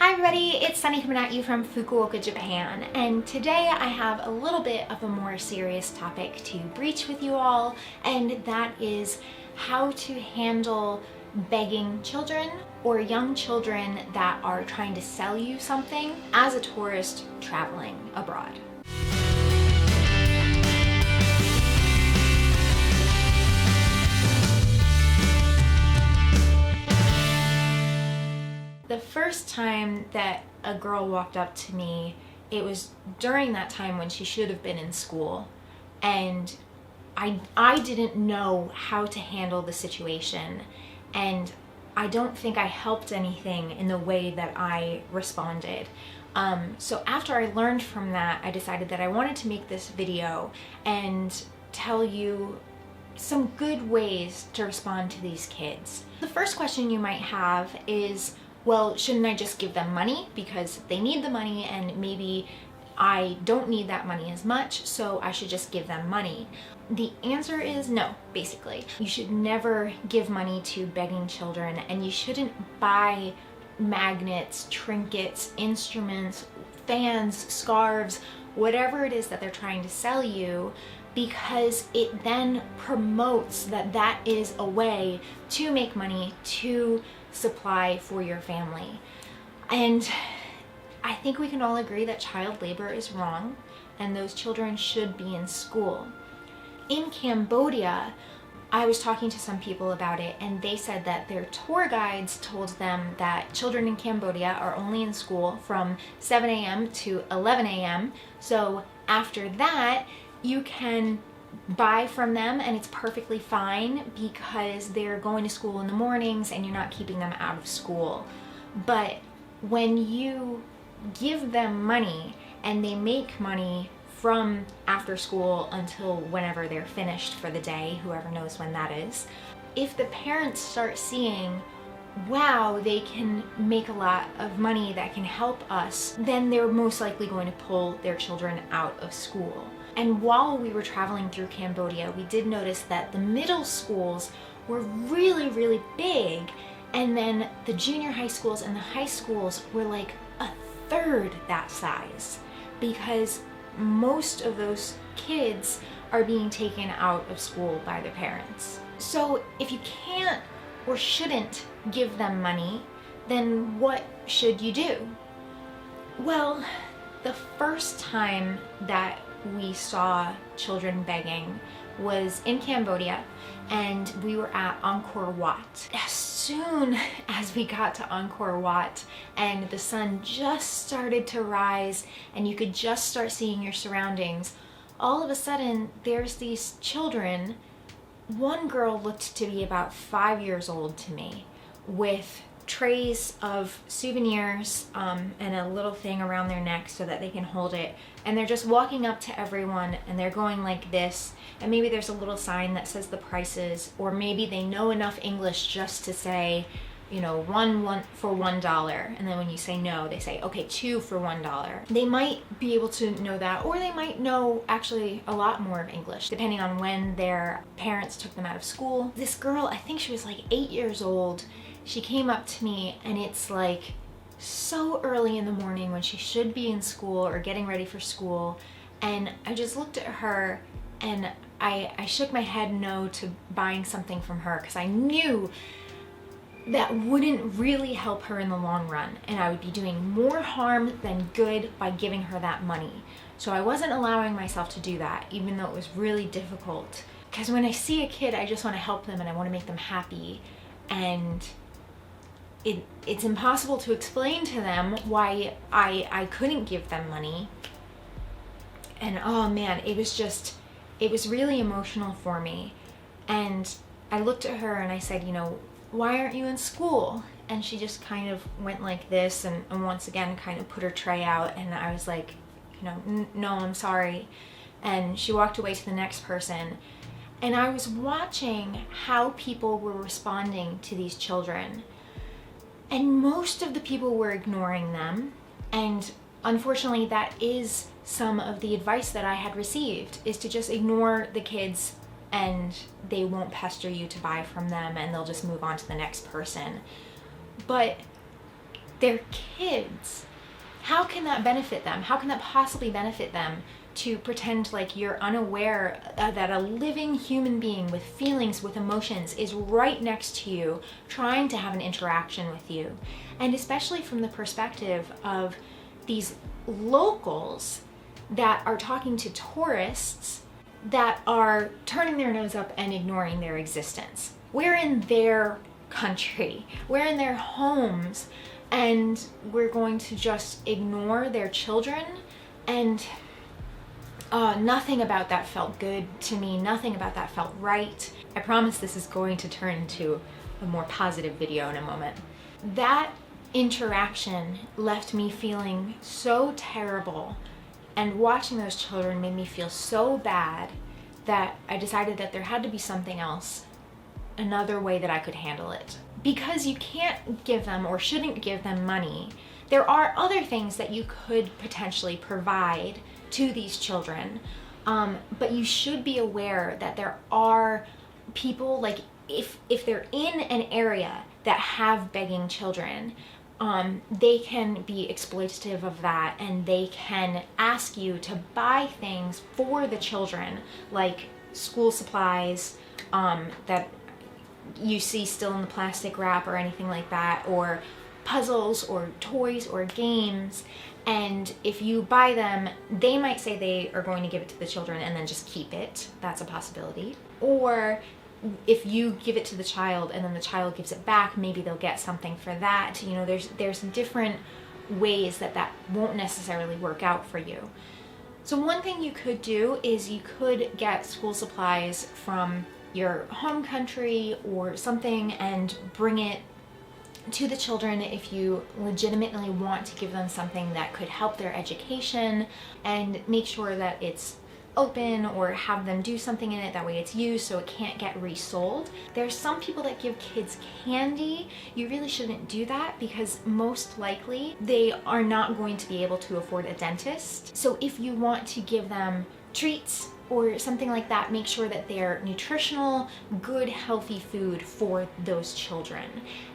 Hi everybody, it's Sonnie coming at you from Fukuoka, Japan, and today I have a little bit of a more serious topic to breach with you all, and that is how to handle begging children or young children that are trying to sell you something as a tourist traveling abroad. The first time that a girl walked up to me, it was during that time when she should have been in school, and I didn't know how to handle the situation, and I don't think I helped anything in the way that I responded. So after I learned from that, I decided that I wanted to make this video and tell you some good ways to respond to these kids. The first question you might have is, well, shouldn't I just give them money because they need the money and maybe I don't need that money as much, so I should just give them money? The answer is no, basically. You should never give money to begging children, and you shouldn't buy magnets, trinkets, instruments, fans, scarves, whatever it is that they're trying to sell you, because it then promotes that that is a way to make money, to supply for your family. And I think we can all agree that child labor is wrong and those children should be in school. In Cambodia, I was talking to some people about it, and they said that their tour guides told them that children in Cambodia are only in school from 7 a.m. to 11 a.m. So after that, you can buy from them and it's perfectly fine because they're going to school in the mornings and you're not keeping them out of school. But when you give them money and they make money from after school until whenever they're finished for the day, whoever knows when that is, if the parents start seeing, wow, they can make a lot of money that can help us, then they're most likely going to pull their children out of school. And while we were traveling through Cambodia, we did notice that the middle schools were really, really big, and then the junior high schools and the high schools were like a third that size, because most of those kids are being taken out of school by their parents. So if you can't or shouldn't give them money, then what should you do? Well, the first time that we saw children begging was in Cambodia, and we were at Angkor Wat. As soon as we got to Angkor Wat and the sun just started to rise and you could just start seeing your surroundings, all of a sudden there's these children. One girl looked to be about 5 years old to me, with trays of souvenirs and a little thing around their neck so that they can hold it, and they're just walking up to everyone and they're going like this, and maybe there's a little sign that says the prices, or maybe they know enough English just to say, you know, one for $1, and then when you say no, they say, okay, 2 for $1. They might be able to know that, or they might know actually a lot more of English, depending on when their parents took them out of school. This girl, I think she was like 8 years old, she came up to me, and it's like so early in the morning when she should be in school or getting ready for school, and I just looked at her and I shook my head no to buying something from her, because I knew that wouldn't really help her in the long run, and I would be doing more harm than good by giving her that money. So I wasn't allowing myself to do that, even though it was really difficult, because when I see a kid, I just want to help them and I want to make them happy, and it's impossible to explain to them why I couldn't give them money. And oh man, it was really emotional for me. And I looked at her and I said, you know, why aren't you in school? And she just kind of went like this and once again kind of put her tray out, and I was like, you know, no, I'm sorry. And she walked away to the next person. And I was watching how people were responding to these children. And most of the people were ignoring them. And unfortunately, that is some of the advice that I had received, is to just ignore the kids and they won't pester you to buy from them and they'll just move on to the next person. But They're kids. How can that benefit them? How can that possibly benefit them to pretend like you're unaware that a living human being with feelings, with emotions, is right next to you, trying to have an interaction with you? And especially from the perspective of these locals that are talking to tourists that are turning their nose up and ignoring their existence. We're in their country, we're in their homes, and we're going to just ignore their children. And nothing about that felt good to me. Nothing about that felt right. I promise this is going to turn into a more positive video in a moment. That interaction left me feeling so terrible, and watching those children made me feel so bad that I decided that there had to be something else, another way that I could handle it. Because you can't give them, or shouldn't give them, money, there are other things that you could potentially provide to these children. But you should be aware that there are people, like if they're in an area that have begging children, they can be exploitative of that, and they can ask you to buy things for the children, like school supplies that you see still in the plastic wrap or anything like that, or puzzles or toys or games. And if you buy them, they might say they are going to give it to the children and then just keep it. That's a possibility. Or if you give it to the child and then the child gives it back, maybe they'll get something for that. You know, there's different ways that won't necessarily work out for you. So one thing you could do is you could get school supplies from your home country or something and bring it to the children if you legitimately want to give them something that could help their education, and make sure that it's open or have them do something in it, that way it's used so it can't get resold. There's some people that give kids candy. You really shouldn't do that, because most likely they are not going to be able to afford a dentist. So if you want to give them treats or something like that, make sure that they're nutritional, good, healthy food for those children.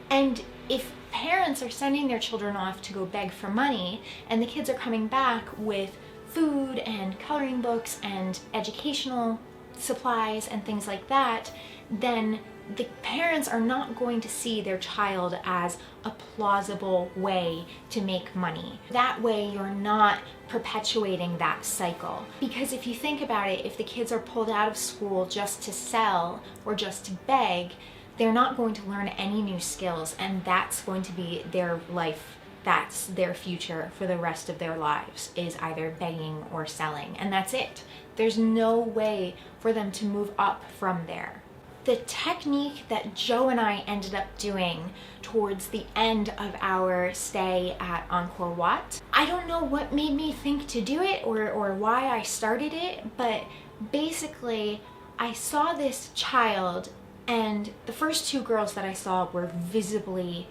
And if parents are sending their children off to go beg for money, and the kids are coming back with food and coloring books and educational supplies and things like that, then the parents are not going to see their child as a plausible way to make money. That way you're not perpetuating that cycle. Because if you think about it, if the kids are pulled out of school just to sell or just to beg, they're not going to learn any new skills, and that's going to be their life. That's their future for the rest of their lives, is either begging or selling, and that's it. There's no way for them to move up from there. The technique that Joe and I ended up doing towards the end of our stay at Angkor Wat, I don't know what made me think to do it or why I started it, but basically I saw this child, and the first two girls that I saw were visibly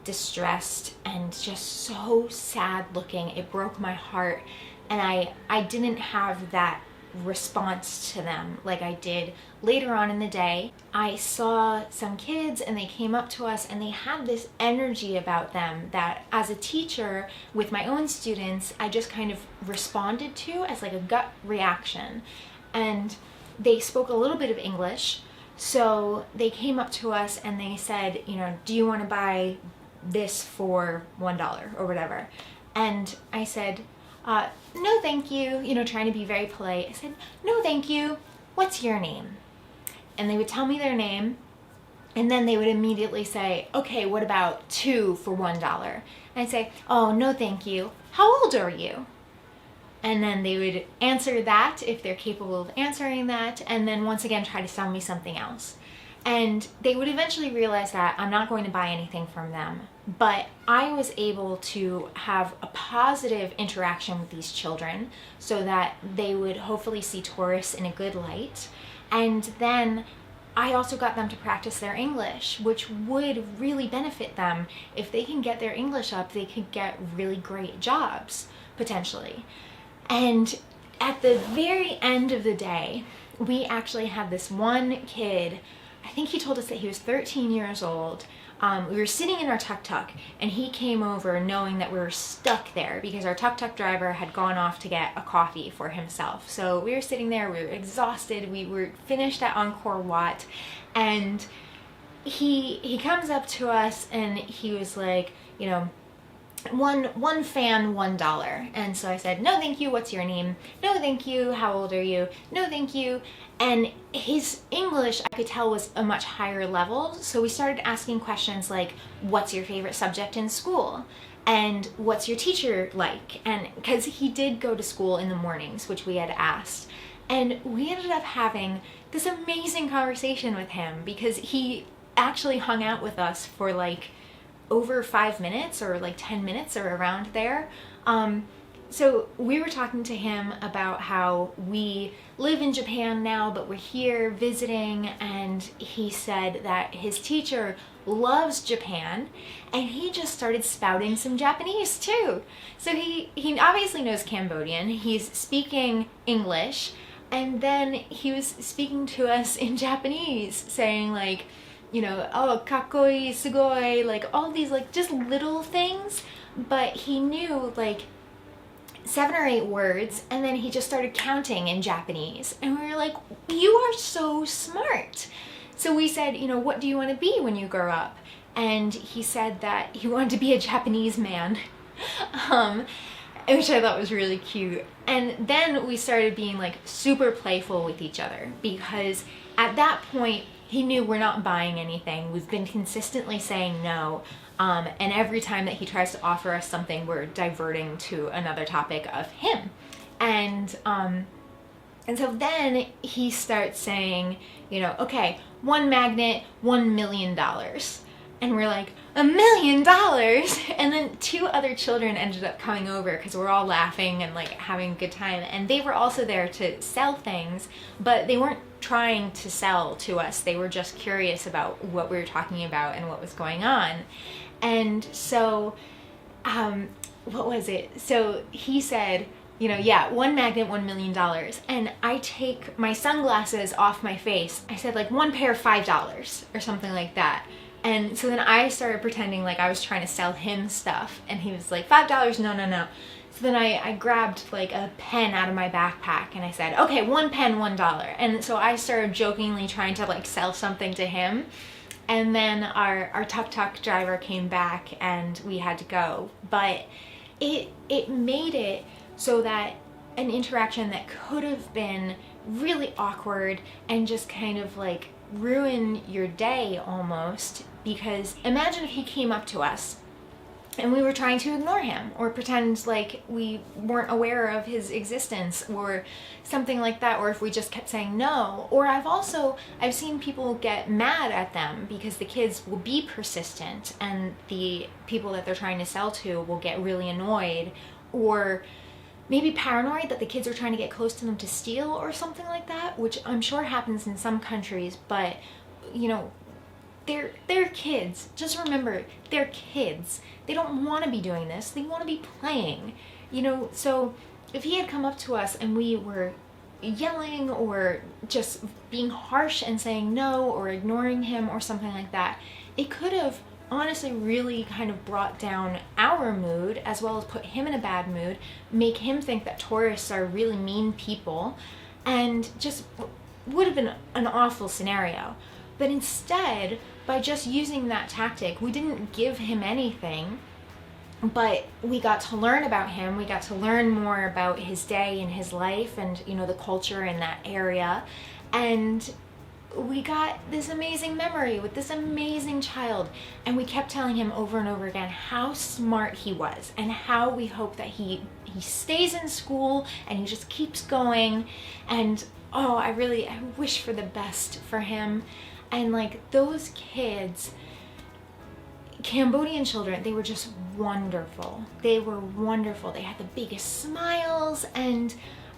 distressed and just so sad looking. It broke my heart, and I didn't have that response to them like I did later on in the day. I saw some kids and they came up to us and they had this energy about them that as a teacher with my own students I just kind of responded to as like a gut reaction. And they spoke a little bit of English, so they came up to us and they said, you know, do you want to buy this for $1 or whatever? And I said, no thank you, you know, trying to be very polite. I said, no thank you, what's your name? And they would tell me their name, and then they would immediately say, okay, what about 2 for $1? And I'd say, oh, no thank you, how old are you? And then they would answer that if they're capable of answering that, and then once again try to sell me something else. And they would eventually realize that I'm not going to buy anything from them. But I was able to have a positive interaction with these children so that they would hopefully see tourists in a good light. And then I also got them to practice their English, which would really benefit them. If they can get their English up, they could get really great jobs, potentially. And at the very end of the day, we actually had this one kid, I think he told us that he was 13 years old. we were sitting in our tuk-tuk, and he came over knowing that we were stuck there because our tuk-tuk driver had gone off to get a coffee for himself. So we were sitting there, we were exhausted, we were finished at Angkor Wat, and he comes up to us and he was like, you know, one fan, $1. And so I said, no thank you, what's your name? No thank you, how old are you? No thank you. And his English, I could tell, was a much higher level. So we started asking questions like, what's your favorite subject in school? And what's your teacher like? And because he did go to school in the mornings, which we had asked. And we ended up having this amazing conversation with him because he actually hung out with us for like over 5 minutes or like 10 minutes or around there. So we were talking to him about how we live in Japan now, but we're here visiting, and he said that his teacher loves Japan, and he just started spouting some Japanese too. So he obviously knows Cambodian, he's speaking English, and then he was speaking to us in Japanese, saying like, you know, oh, kakoi, sugoi, like all these like just little things, but he knew like 7 or 8 words, and then he just started counting in Japanese, and we were like, you are so smart. So we said, you know, what do you want to be when you grow up? And he said that he wanted to be a Japanese man, which I thought was really cute. And then we started being like super playful with each other, because at that point he knew we're not buying anything. We've been consistently saying no. And every time that he tries to offer us something, we're diverting to another topic of him. And so then he starts saying, you know, okay, 1 magnet, $1 million. And we're like, $1 million? And then 2 other children ended up coming over because we're all laughing and like having a good time. And they were also there to sell things, but they weren't trying to sell to us. They were just curious about what we were talking about and what was going on. And so, what was it? So he said, you know, yeah, 1 magnet, $1 million. And I take my sunglasses off my face. I said like 1 pair, $5 or something like that. And so then I started pretending like I was trying to sell him stuff. And he was like, $5, no. So then I grabbed like a pen out of my backpack and I said, okay, 1 pen, $1. And so I started jokingly trying to like sell something to him. And then our tuk-tuk driver came back and we had to go. But it made it so that an interaction that could have been really awkward and just kind of like ruin your day almost, because imagine if he came up to us and we were trying to ignore him or pretend like we weren't aware of his existence or something like that, or if we just kept saying no. Or I've seen people get mad at them because the kids will be persistent and the people that they're trying to sell to will get really annoyed, or maybe paranoid that the kids are trying to get close to them to steal or something like that, which I'm sure happens in some countries, but you know, they're kids. Just remember, they're kids. They don't want to be doing this. They want to be playing. You know, so if he had come up to us and we were yelling or just being harsh and saying no or ignoring him or something like that, it could have honestly really kind of brought down our mood as well as put him in a bad mood, make him think that tourists are really mean people, and just would have been an awful scenario. But instead, by just using that tactic, we didn't give him anything, but we got to learn about him. We got to learn more about his day and his life and, you know, the culture in that area. And we got this amazing memory with this amazing child. And we kept telling him over and over again how smart he was and how we hope that he stays in school and he just keeps going. And I wish for the best for him. And like those kids, Cambodian children, they were just wonderful. They were wonderful. They had the biggest smiles, and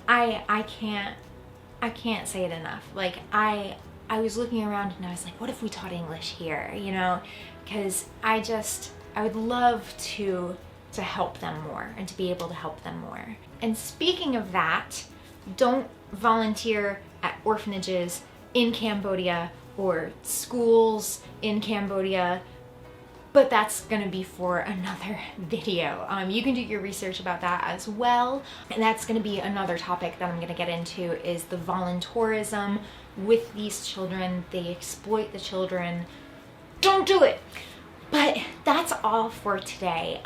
I can't say it enough. Like I was looking around and I was like, what if we taught English here? You know, because I would love to help them more and to be able to help them more. And speaking of that, don't volunteer at orphanages in Cambodia or schools in Cambodia. but that's gonna be for another video. You can do your research about that as well. And that's gonna be another topic that I'm gonna get into, is the voluntourism with these children. They exploit the children. Don't do it. But that's all for today.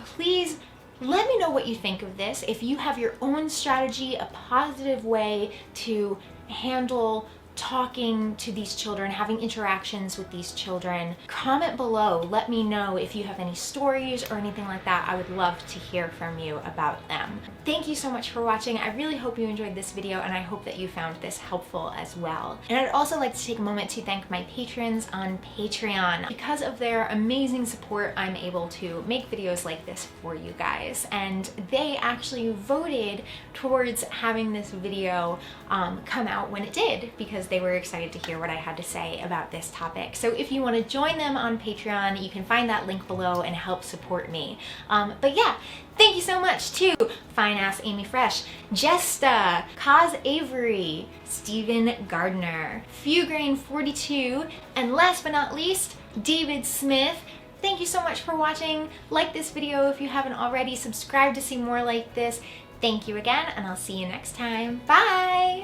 Please let me know what you think of this. If you have your own strategy, a positive way to handle talking to these children, having interactions with these children, comment below. Let me know if you have any stories or anything like that. I would love to hear from you about them. Thank you so much for watching. I really hope you enjoyed this video, and I hope that you found this helpful as well. And I'd also like to take a moment to thank my patrons on Patreon. Because of their amazing support, I'm able to make videos like this for you guys. And they actually voted towards having this video come out when it did, because they were excited to hear what I had to say about this topic. So if you want to join them on Patreon, you can find that link below and help support me. But yeah, thank you so much to Fine Ass Amy Fresh, Jesta, Kaz Avery, Stephen Gardner, Fewgrain42, and last but not least, David Smith. Thank you so much for watching. Like this video if you haven't already. Subscribe to see more like this. Thank you again, and I'll see you next time. Bye!